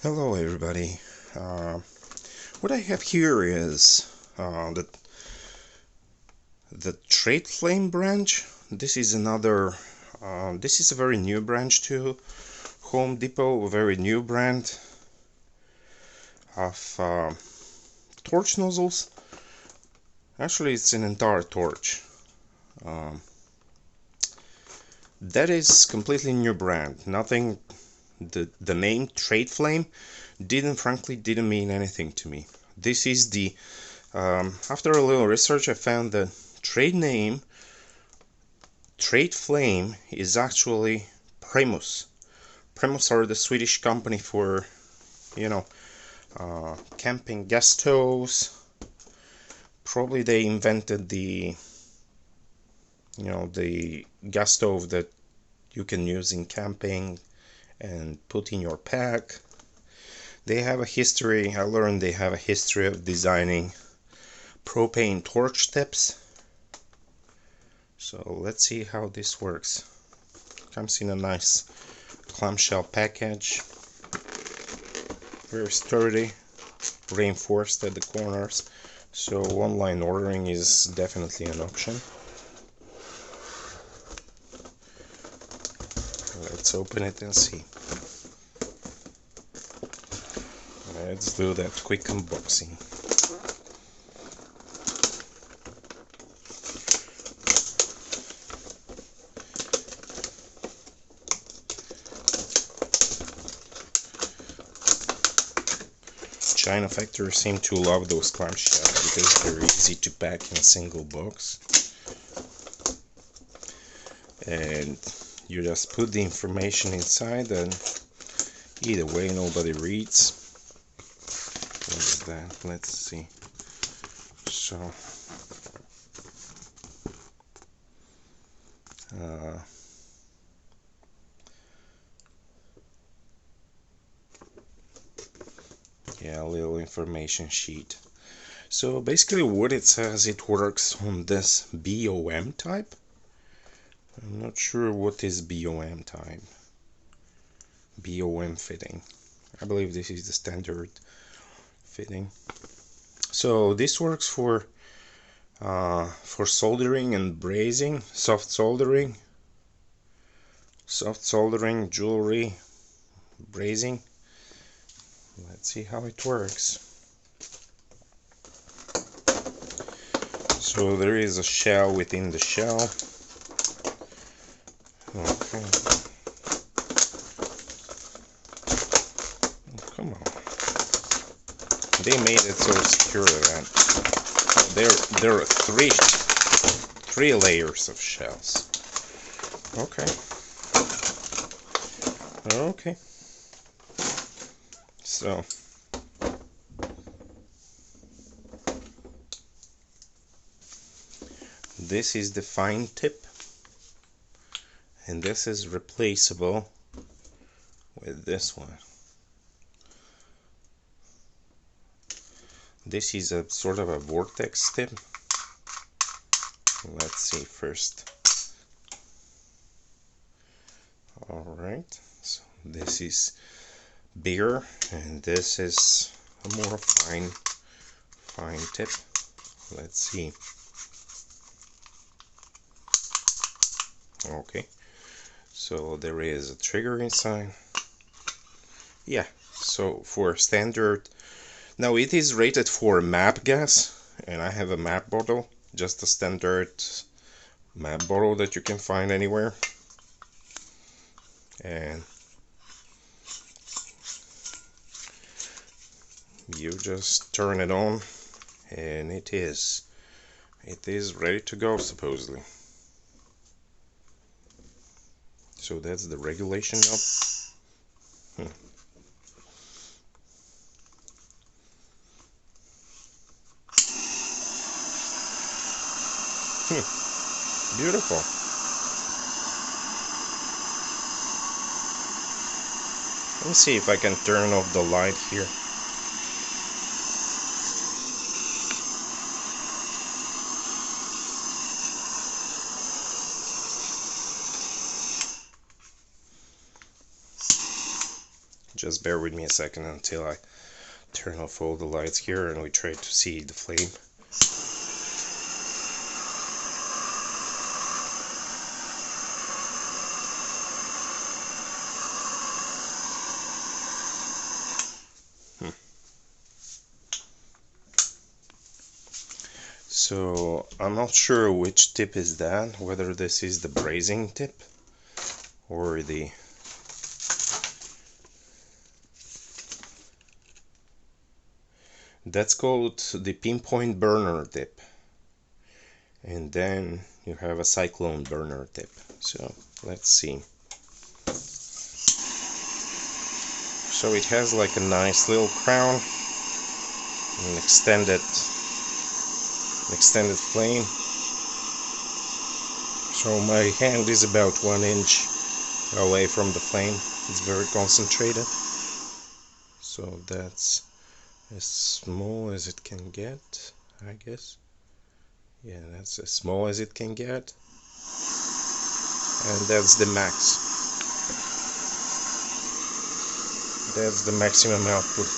Hello everybody. What I have here is the Tradeflame branch. This is another. This is a very new branch to Home Depot, a very new brand of torch nozzles. Actually, it's an entire torch. That is completely new brand. Nothing. The name Tradeflame frankly didn't mean anything to me. This is the after a little research, I found the trade name Tradeflame is actually Primus. Primus are the Swedish company for, you know, camping gas stoves. Probably they invented the gas stove that you can use in camping and put in your pack. They have a history. I learned they have a history of designing propane torch tips. So let's see how this works. Comes in a nice clamshell package, very sturdy, reinforced at the corners, so online ordering is definitely an option. Let's open it and see. Let's do that quick unboxing. China factories seem to love those clamshells because they're easy to pack in a single box. And you just put the information inside, and either way nobody reads. What is that? Let's see. So yeah, a little information sheet. So basically what it says, it works on this BOM type. I'm not sure what is BOM type. BOM fitting. I believe this is the standard fitting. So this works for soldering and brazing, soft soldering, jewelry, brazing. Let's see how it works. So there is a shell within the shell. Okay. Oh, come on. They made it so secure that there are three layers of shells. Okay. Okay. So this is the fine tip, and this is replaceable with this one. This is a sort of a vortex tip. Let's see first. Alright, so this is bigger, and this is a more fine tip. Let's see. Okay, so there is a trigger inside. Yeah, so for standard, now it is rated for MAPP gas, and I have a MAPP bottle, just a standard MAPP bottle that you can find anywhere. And you just turn it on, and it is ready to go, supposedly. So that's the regulation knob. Beautiful. Let me see if I can turn off the light here. Just bear with me a second until I turn off all the lights here and we try to see the flame. So I'm not sure which tip is that, whether this is the brazing tip or the that's called the Pinpoint Burner Tip, and then you have a Cyclone Burner Tip. So let's see. So it has like a nice little crown, an extended flame. So my hand is about 1 inch away from the flame. It's very concentrated. So that's as small as it can get, I guess. Yeah, that's as small as it can get. And that's the max. That's the maximum output.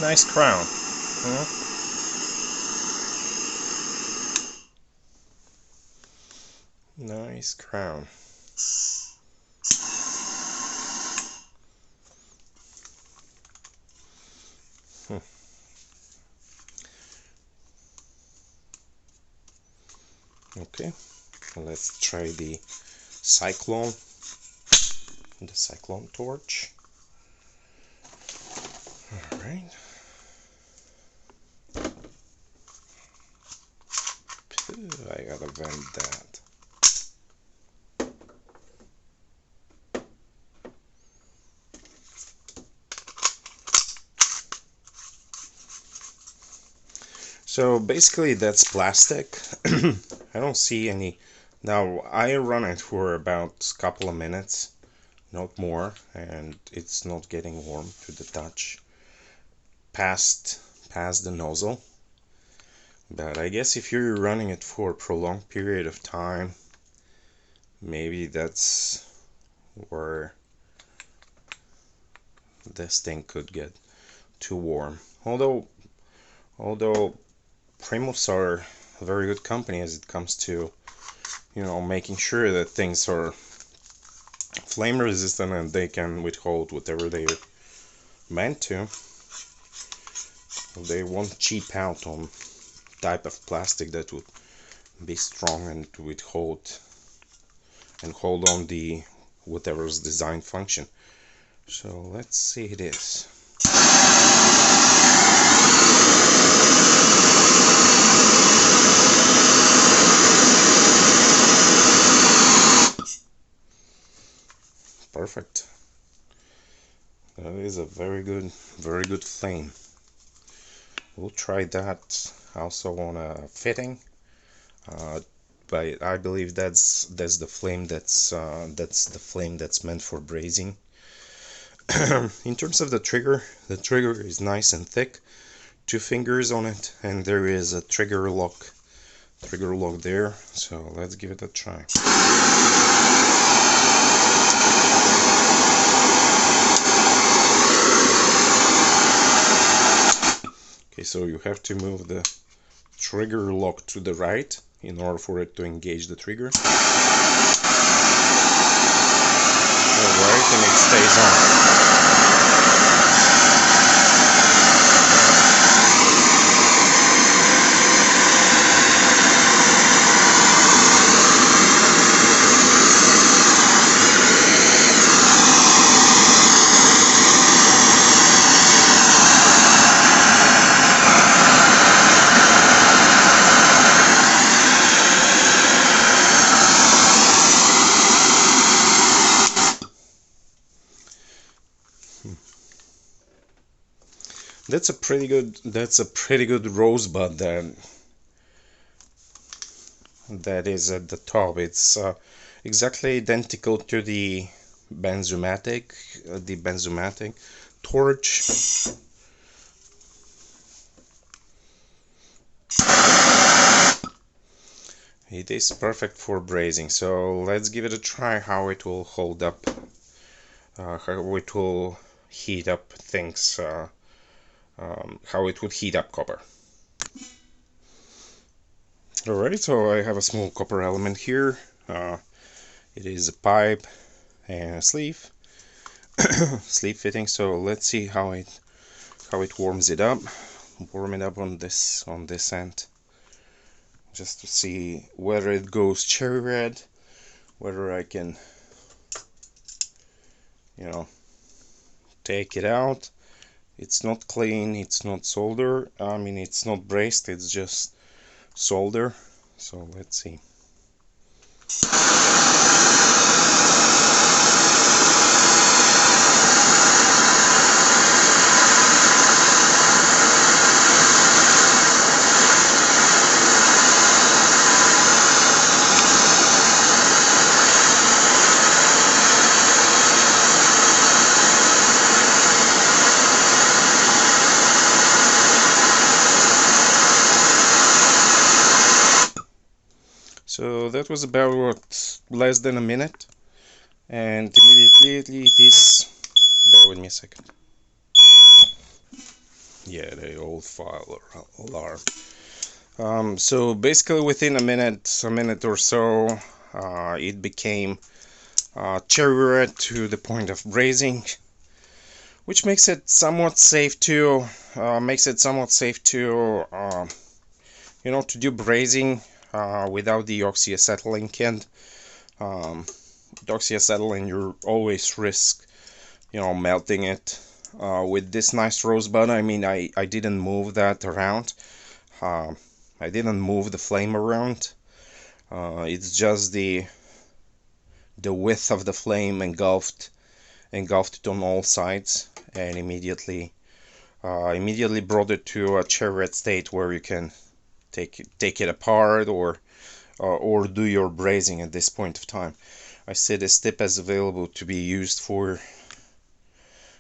Nice crown. Huh? Nice crown. Okay, let's try the Cyclone Torch. Alright. I gotta vent that. So basically that's plastic. I don't see any. Now I run it for about a couple of minutes, not more, and it's not getting warm to the touch past the nozzle. But I guess if you're running it for a prolonged period of time, maybe that's where this thing could get too warm. Although Primos are a very good company as it comes to, making sure that things are flame resistant and they can withhold whatever they're meant to. They won't cheap out on type of plastic that would be strong and withhold and hold on the whatever's design function. So let's see this. Perfect. That is a very good flame. We'll try that also on a fitting, but I believe that's the flame that's the flame that's meant for brazing. In terms of the trigger is nice and thick, 2 fingers on it, and there is a trigger lock there. So let's give it a try. Okay, so you have to move the trigger lock to the right in order for it to engage the trigger. Alright, and it stays on. That's a pretty good rosebud that is at the top. It's exactly identical to the benzomatic torch. It is perfect for brazing, so let's give it a try how it will hold up, how it will heat up things, how it would heat up copper. Alright, so I have a small copper element here. It is a pipe and a sleeve, sleeve fitting. So let's see how it warms it up. Warm it up on this end, just to see whether it goes cherry red, whether I can, you know, take it out. It's not clean, it's not solder, I mean it's not brazed, it's just solder. So let's see. So that was about less than a minute, and immediately it is, bear with me a second. Yeah, the old file alarm. So basically within a minute or so, it became cherry red to the point of brazing, which makes it somewhat safe to, you know, to do brazing without the oxyacetylene kit. Oxyacetylene, you always risk, you know, melting it. With this nice rosebud, I mean, I didn't move that around. I didn't move the flame around. It's just the width of the flame engulfed it on all sides, and immediately brought it to a cherry red state where you can take it apart or do your brazing at this point of time. I see this tip as available to be used for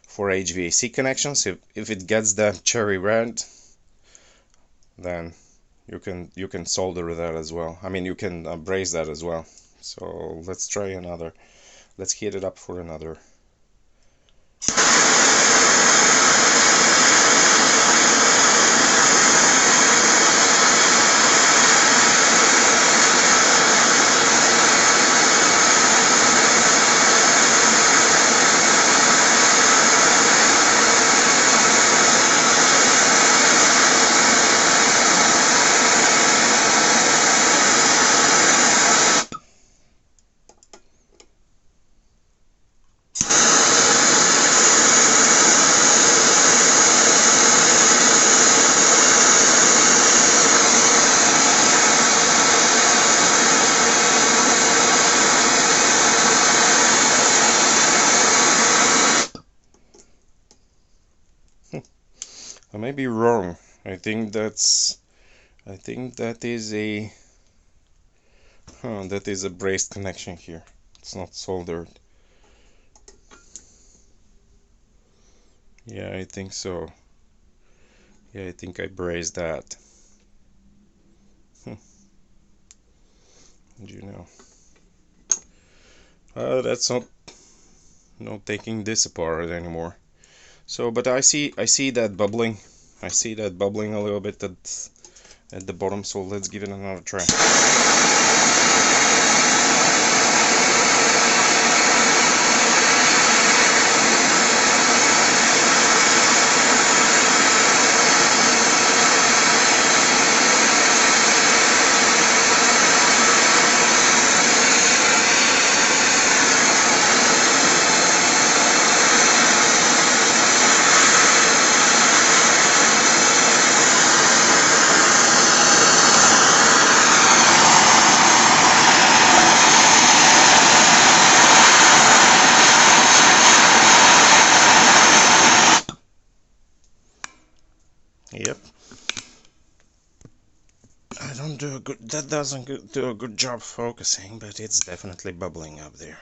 HVAC connections. If it gets that cherry red, then you can solder that as well. I mean, you can braze that as well. So let's try another. Let's heat it up for another. I may be wrong. I think that is a brazed connection here. It's not soldered. Yeah, I think so. Yeah, I think I brazed that. You know. That's not taking this apart anymore. So, but I see that bubbling. I see that bubbling a little bit at the bottom. So let's give it another try. Yep. That doesn't do a good job focusing, but it's definitely bubbling up there.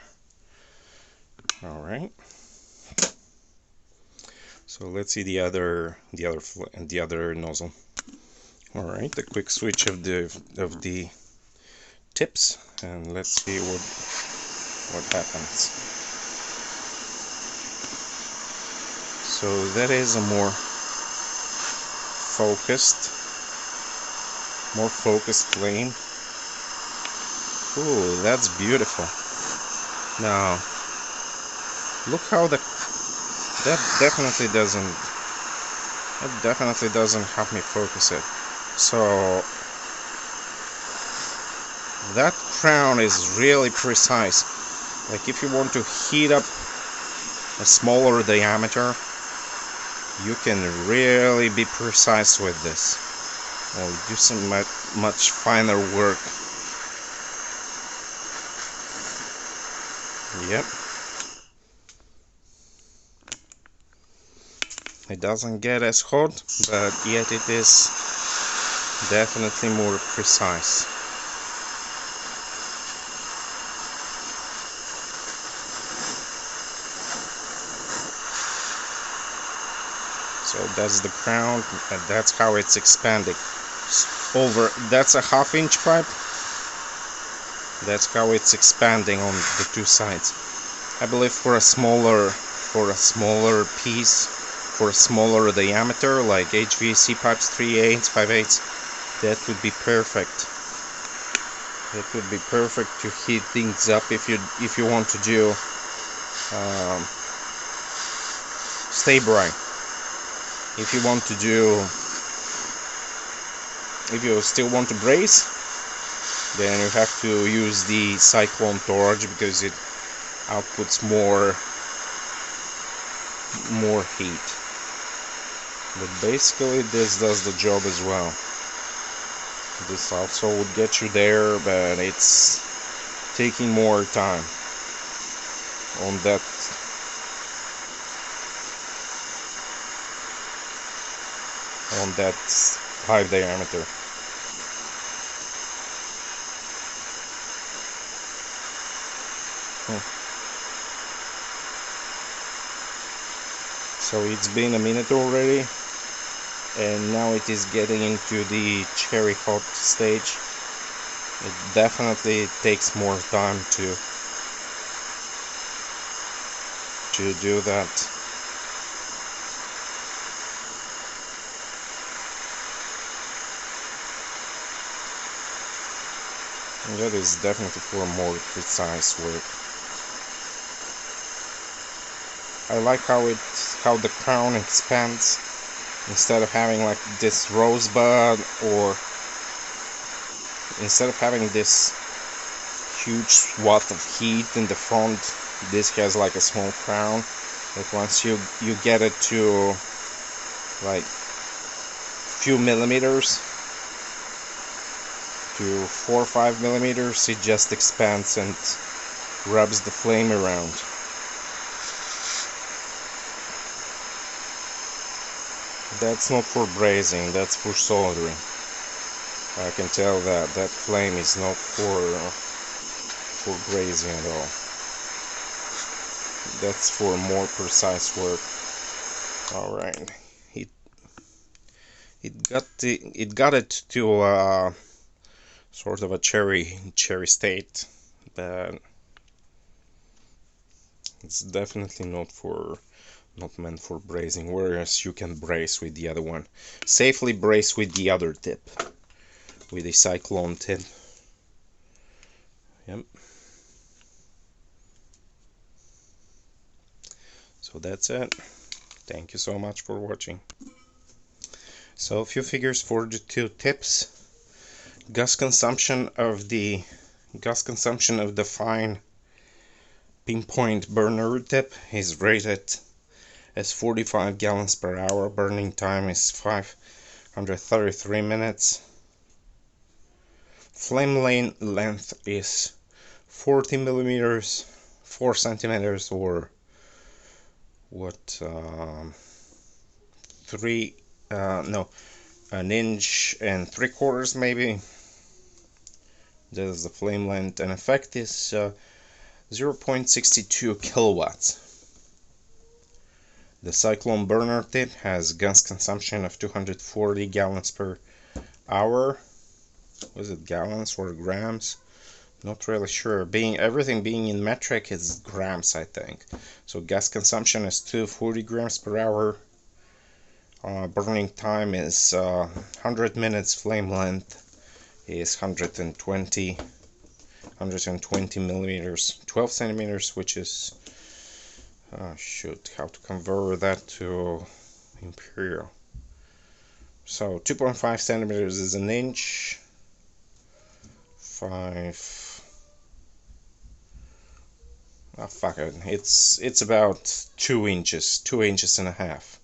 All right. So let's see the other nozzle. All right, the quick switch of the tips, and let's see what happens. So that is a more focused flame. Ooh, that's beautiful. Now look how that definitely doesn't help me focus it. So that crown is really precise. Like if you want to heat up a smaller diameter, you can really be precise with this, or do some much finer work. Yep. It doesn't get as hot, but yet it is definitely more precise. So that's the crown, and that's how it's expanding. That's a 1/2 inch pipe. That's how it's expanding on the two sides. I believe for a smaller piece, for a smaller diameter, like HVAC pipes 3/8, 5/8, that would be perfect. That would be perfect to heat things up if you want to do stay bright. If you still want to braze, then you have to use the Cyclone Torch because it outputs more heat. But basically this does the job as well. This also would get you there, but it's taking more time on that high diameter. So it's been a minute already, and now it is getting into the cherry hot stage. It definitely takes more time to do that. And that is definitely for more precise work. I like how the crown expands. Instead of having like this rosebud, or instead of having this huge swath of heat in the front, this has like a small crown. But once you get it to like few millimeters, to 4 or 5 millimeters, it just expands and rubs the flame around. That's not for brazing, that's for soldering. I can tell that flame is not for brazing at all. That's for more precise work. All right, it got it to sort of a cherry state, but it's definitely not meant for brazing, whereas you can braze with the other one. Safely braze with the other tip, with the Cyclone tip. Yep. So that's it. Thank you so much for watching. So a few figures for the two tips. Gas consumption of the fine Pinpoint Burner Tip is rated as 45 gallons per hour. Burning time is 533 minutes. Flame length is 40 millimeters, 4 centimeters, or what? An inch and 3/4 maybe. That is the flame length, and effect is 0.62 kilowatts. The Cyclone Burner Tip has gas consumption of 240 gallons per hour. Was it gallons or grams? Not really sure. Everything being in metric is grams, I think. So gas consumption is 240 grams per hour. Burning time is 100 minutes. Flame length is 120 millimeters, 12 centimeters, which is how to convert that to imperial. So 2.5 centimeters is an inch. 5. Oh, fuck it. It's about 2 inches, 2 inches and a half.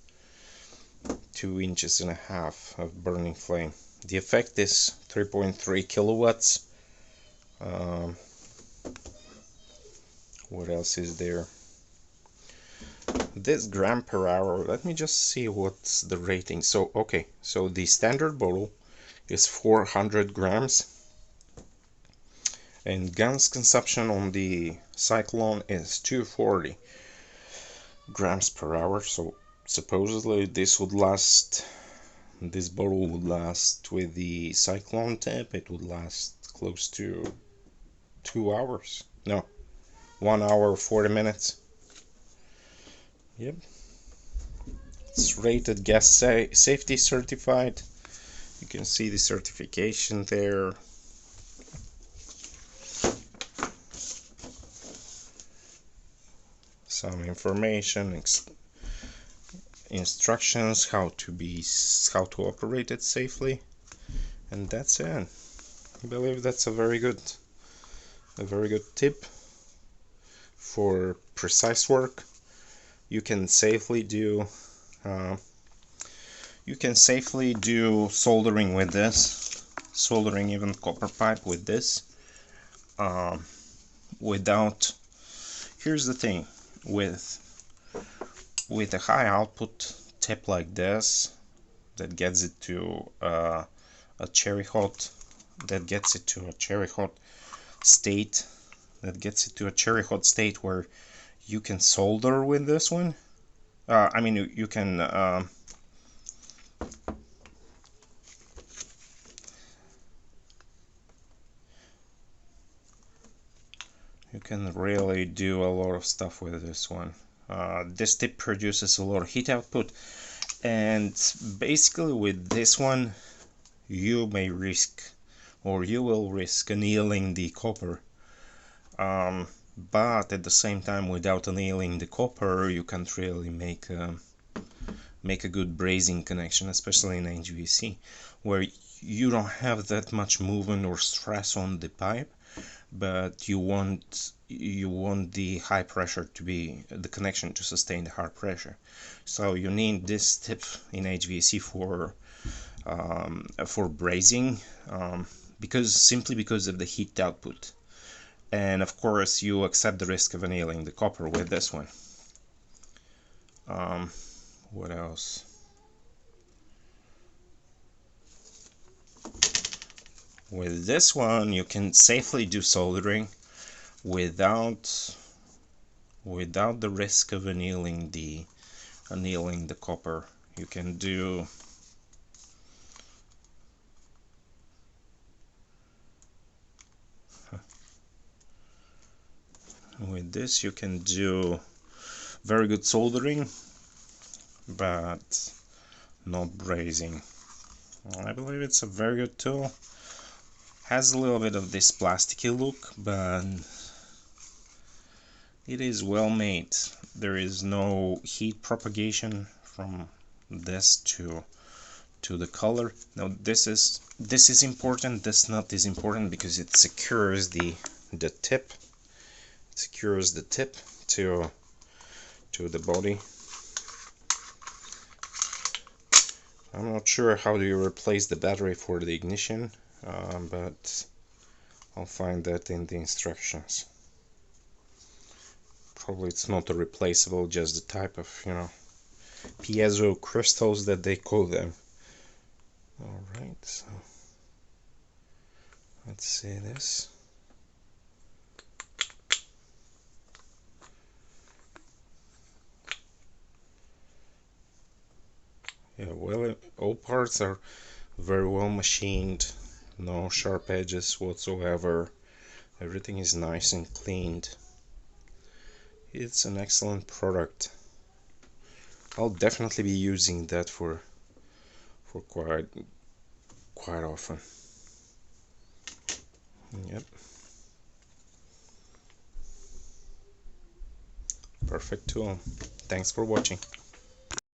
2 inches and a half of burning flame. The effect is 3.3 kilowatts. What else is there? This gram per hour. Let me just see what's the rating. So okay, so the standard bottle is 400 grams, and gas consumption on the Cyclone is 240 grams per hour. So supposedly this bottle would last with the Cyclone tip. It would last close to 2 hours. No, 1 hour 40 minutes. Yep. It's rated gas safety certified. You can see the certification there. Some information, instructions how to operate it safely, and that's it. I believe that's a very good tip for precise work. You can safely do soldering with this, soldering even copper pipe with this, without. Here's the thing, with a high output tip like this that gets it to a cherry hot state, where you can solder with this one. I mean, you can really do a lot of stuff with this one. This tip produces a lot of heat output, and basically with this one you will risk annealing the copper, but at the same time, without annealing the copper, you can't really make a good brazing connection, especially in HVAC, where you don't have that much movement or stress on the pipe, but you want the high pressure to be the connection to sustain the high pressure. So you need this tip in HVAC for brazing, simply because of the heat output, and of course you accept the risk of annealing the copper with this one. What else? With this one you can safely do soldering without the risk of annealing the copper. You can do with this you can do very good soldering, but not brazing. I believe it's a very good tool. Has a little bit of this plasticky look, but it is well made. There is no heat propagation from this to the color. Now this is important. This nut is important because it secures the tip. It secures the tip to the body. I'm not sure how do you replace the battery for the ignition, but I'll find that in the instructions. Probably it's not a replaceable, just the type of, piezo crystals that they call them. Alright, so let's see this. Yeah, well, all parts are very well machined, no sharp edges whatsoever. Everything is nice and cleaned. It's an excellent product. I'll definitely be using that for quite often. Yep. Perfect tool. Thanks for watching.